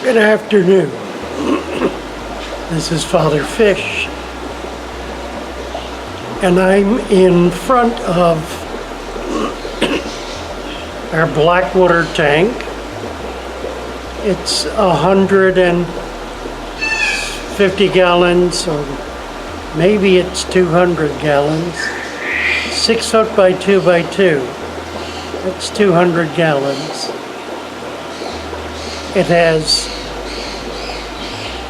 Good afternoon. This is Father Fish, and I'm in front of our Blackwater tank. It's 150 gallons, or maybe it's 200 gallons. 6 foot by 2 by 2. That's 200 gallons. It has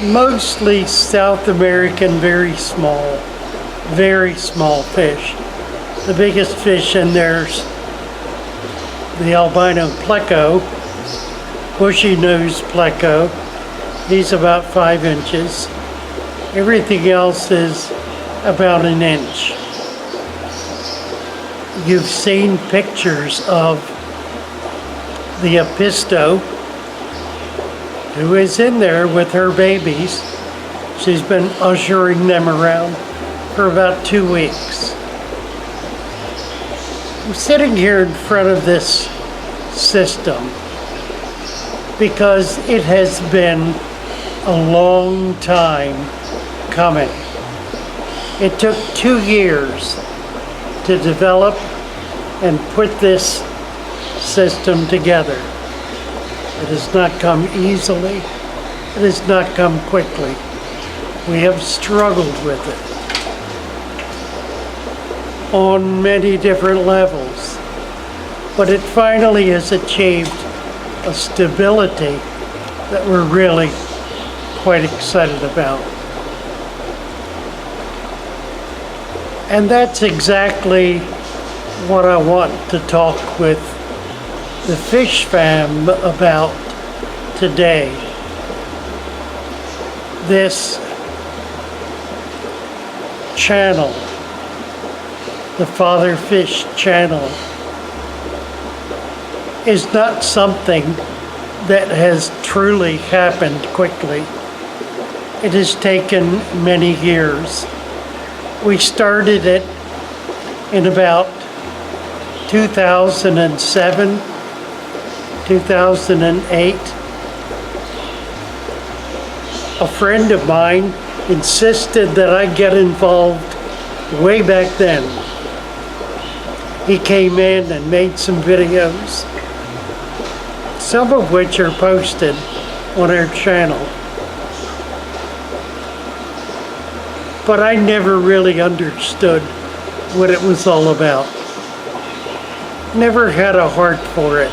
mostly South American, very small fish. The biggest fish in there's the albino pleco, bushy nose pleco. He's about 5 inches. Everything else is about an inch. You've seen pictures of the Apisto, who is in there with her babies. She's been ushering them around for about 2 weeks. I'm sitting here in front of this system because it has been a long time coming. It took 2 years to develop and put this system together. It has not come easily. It has not come quickly. We have struggled with it on many different levels, but it finally has achieved a stability that we're really quite excited about. And that's exactly what I want to talk with the Fish Fam about today. This channel, the Father Fish channel, is not something that has truly happened quickly. It has taken many years. We started it in about 2007, 2008. A friend of mine insisted that I get involved way back then. He came in and made some videos, some of which are posted on our channel. But I never really understood what it was all about. Never had a heart for it.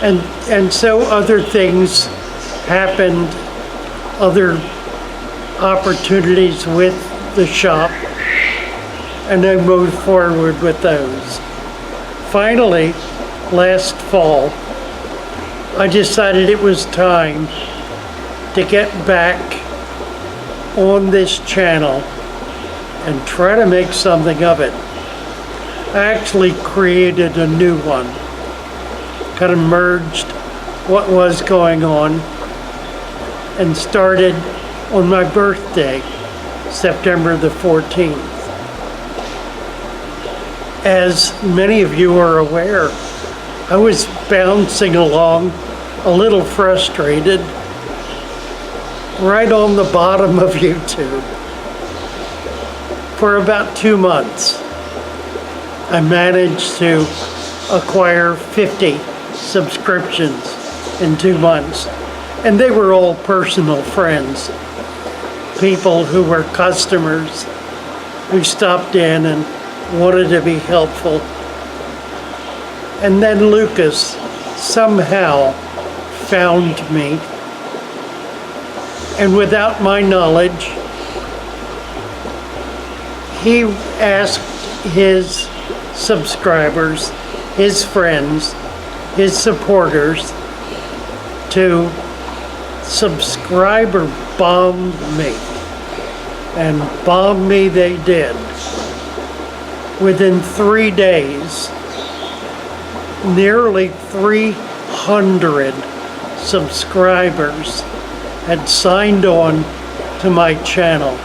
And so other things happened, other opportunities with the shop, and I moved forward with those. Finally, last fall, I decided it was time to get back on this channel and try to make something of it. I actually created a new one, kind of merged what was going on, and started on my birthday, September the 14th. As many of you are aware, I was bouncing along a little frustrated right on the bottom of YouTube for about 2 months. I managed to acquire 50 subscriptions in 2 months, and they were all personal friends, people who were customers who stopped in and wanted to be helpful. And then Lucas somehow found me, and without my knowledge, he asked his subscribers, his friends, his supporters to subscriber bomb me. And bomb me they did. Within 3 days, nearly 300 subscribers had signed on to my channel.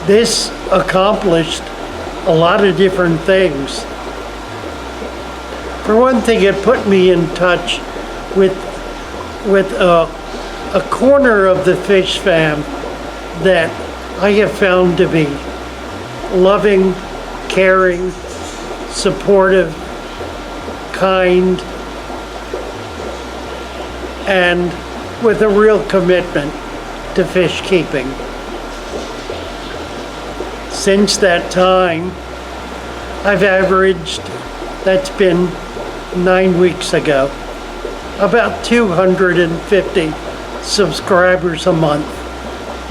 This accomplished a lot of different things. For one thing, it put me in touch with a corner of the fish fam that I have found to be loving, caring, supportive, kind, and with a real commitment to fish keeping. Since that time, I've averaged, that's been 9 weeks ago, about 250 subscribers a month.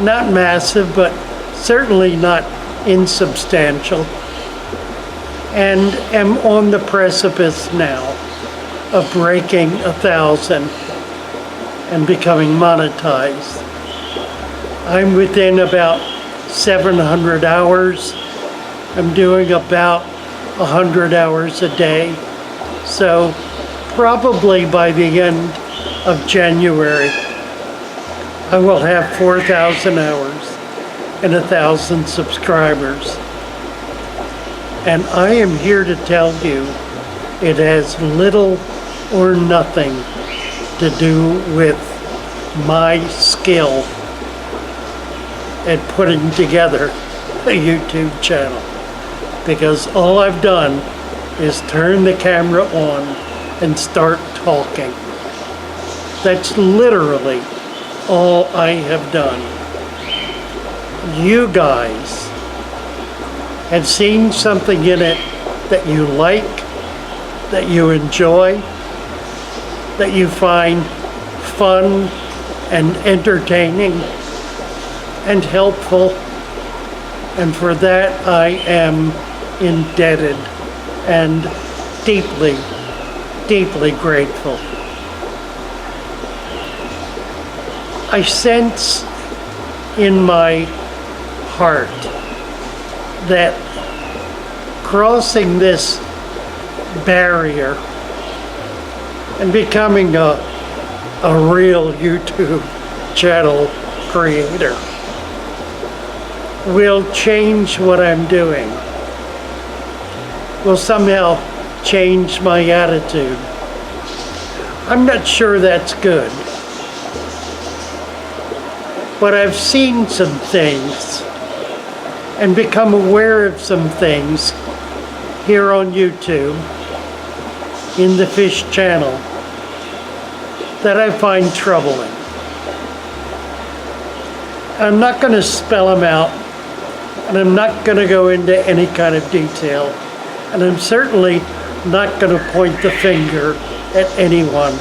Not massive, but certainly not insubstantial. And am on the precipice now of breaking 1,000 and becoming monetized. I'm within about 700 hours. I'm doing about 100 hours a day. So probably by the end of January, I will have 4,000 hours and 1,000 subscribers. And I am here to tell you it has little or nothing to do with my skill at putting together a YouTube channel. Because all I've done is turn the camera on and start talking. That's literally all I have done. You guys have seen something in it that you like, that you enjoy, that you find fun and entertaining and helpful. And for that, I am indebted and deeply, deeply grateful. I sense in my heart that crossing this barrier and becoming a real YouTube channel creator will change what I'm doing, will somehow change my attitude. I'm not sure that's good, but I've seen some things and become aware of some things here on YouTube, in the Fish Channel, that I find troubling. I'm not going to spell them out, and I'm not going to go into any kind of detail, and I'm certainly not going to point the finger at anyone.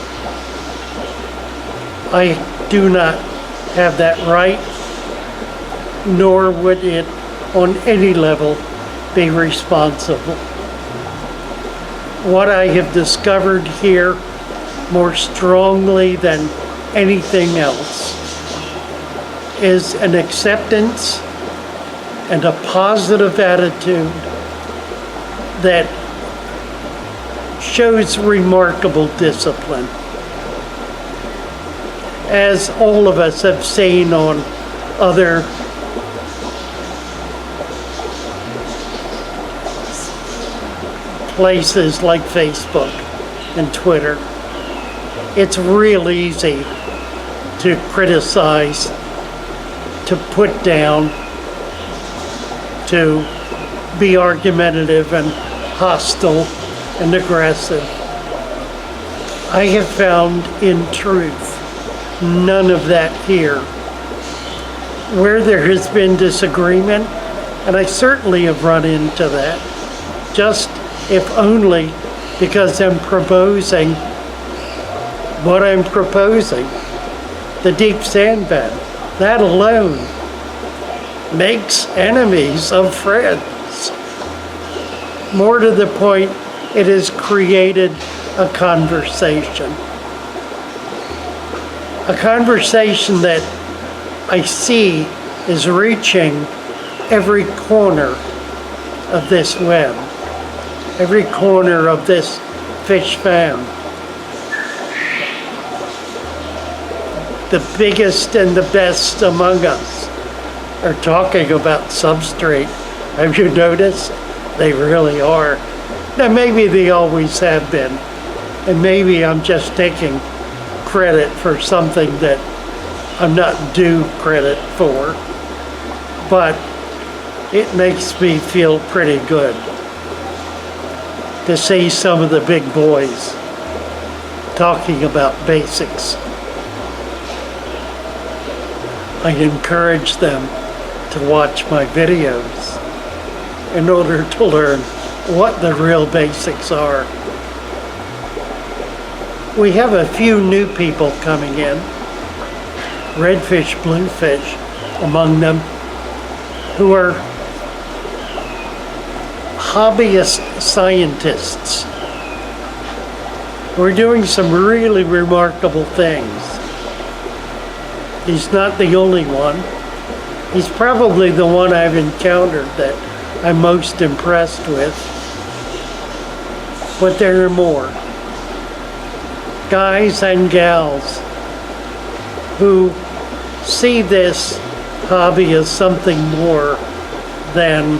I do not have that right, nor would it on any level be responsible. What I have discovered here more strongly than anything else is an acceptance and a positive attitude that shows remarkable discipline. As all of us have seen on other places like Facebook and Twitter, it's real easy to criticize, to put down, to be argumentative and hostile and aggressive. I have found in truth none of that here. Where there has been disagreement, and I certainly have run into that, just if only because I'm proposing what I'm proposing, the deep sand bed. That alone makes enemies of friends. More to the point, it has created a conversation. A conversation that I see is reaching every corner of this web, every corner of this fish fam. The biggest and the best among us are talking about substrate. Have you noticed? They really are. Now maybe they always have been, and maybe I'm just taking credit for something that I'm not due credit for, but it makes me feel pretty good to see some of the big boys talking about basics. I encourage them to watch my videos in order to learn what the real basics are. We have a few new people coming in, redfish, bluefish among them, who are hobbyist scientists. We're doing some really remarkable things. He's not the only one. He's probably the one I've encountered that I'm most impressed with. But there are more. Guys and gals who see this hobby as something more than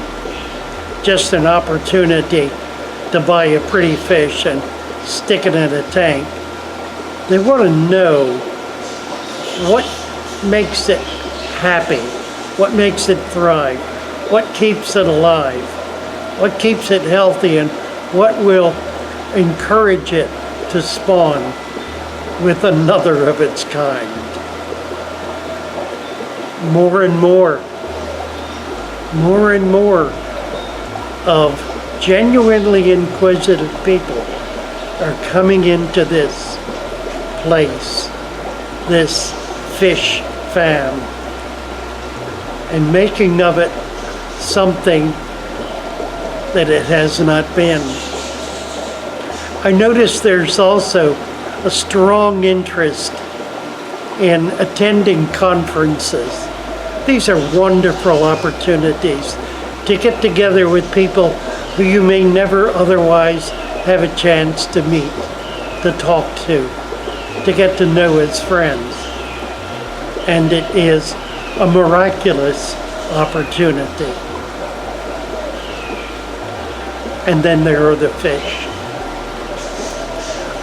just an opportunity to buy a pretty fish and stick it in a tank. They want to know what makes it happy, what makes it thrive, what keeps it alive, what keeps it healthy, and what will encourage it to spawn with another of its kind. More and more of genuinely inquisitive people are coming into this place, this fish fam, and making of it something that it has not been. I notice there's also a strong interest in attending conferences. These are wonderful opportunities to get together with people who you may never otherwise have a chance to meet, to talk to get to know as friends. And it is a miraculous opportunity. And then there are the fish.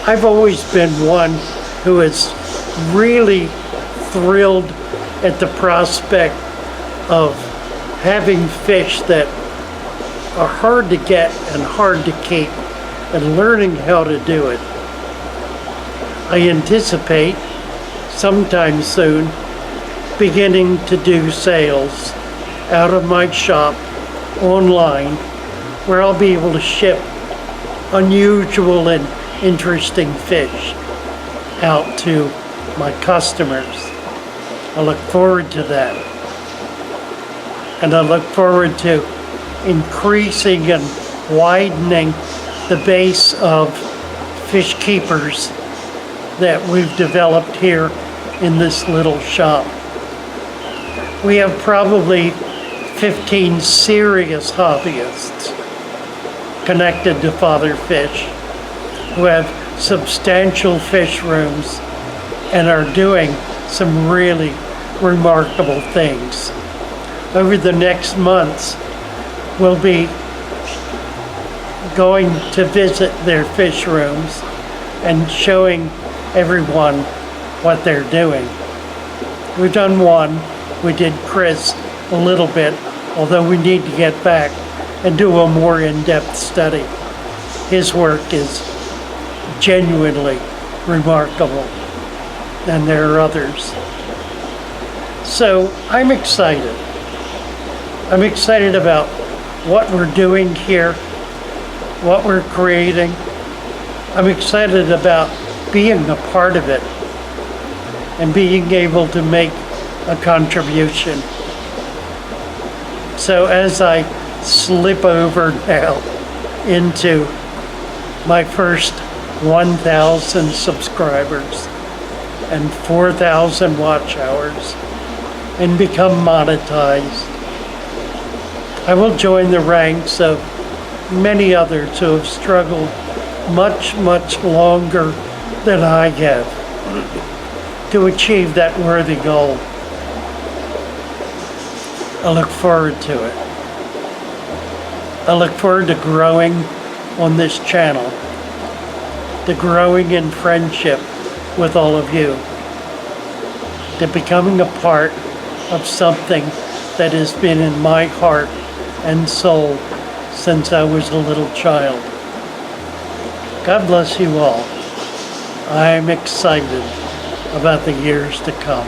I've always been one who is really thrilled at the prospect of having fish that are hard to get and hard to keep and learning how to do it. I anticipate sometime soon beginning to do sales out of my shop online, where I'll be able to ship unusual and interesting fish out to my customers. I look forward to that. And I look forward to increasing and widening the base of fish keepers that we've developed here in this little shop. We have probably 15 serious hobbyists connected to Father Fish who have substantial fish rooms and are doing some really remarkable things. Over the next months, we'll be going to visit their fish rooms and showing everyone what they're doing. We've done one. We did Chris a little bit, although we need to get back and do a more in-depth study. His work is genuinely remarkable, and there are others. So I'm excited. I'm excited about what we're doing here, what we're creating. I'm excited about being a part of it and being able to make a contribution. So as I slip over now into my first 1,000 subscribers and 4,000 watch hours and become monetized, I will join the ranks of many others who have struggled much, much longer than I have to achieve that worthy goal. I look forward to it. I look forward to growing on this channel, to growing in friendship with all of you, to becoming a part of something that has been in my heart and soul since I was a little child. God bless you all. I'm excited about the years to come.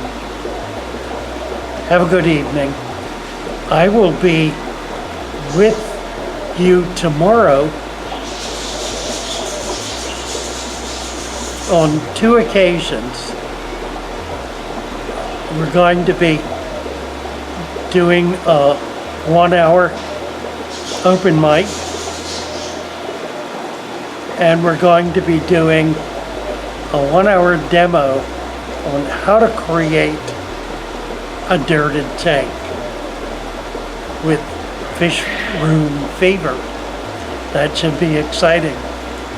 Have a good evening. I will be with you tomorrow on 2 occasions. We're going to be doing a 1-hour open mic, and we're going to be doing a 1-hour demo on how to create a dirted tank with Fish Room Fever. That should be exciting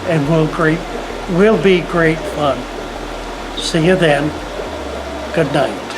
and will be great fun. See you then. Good night.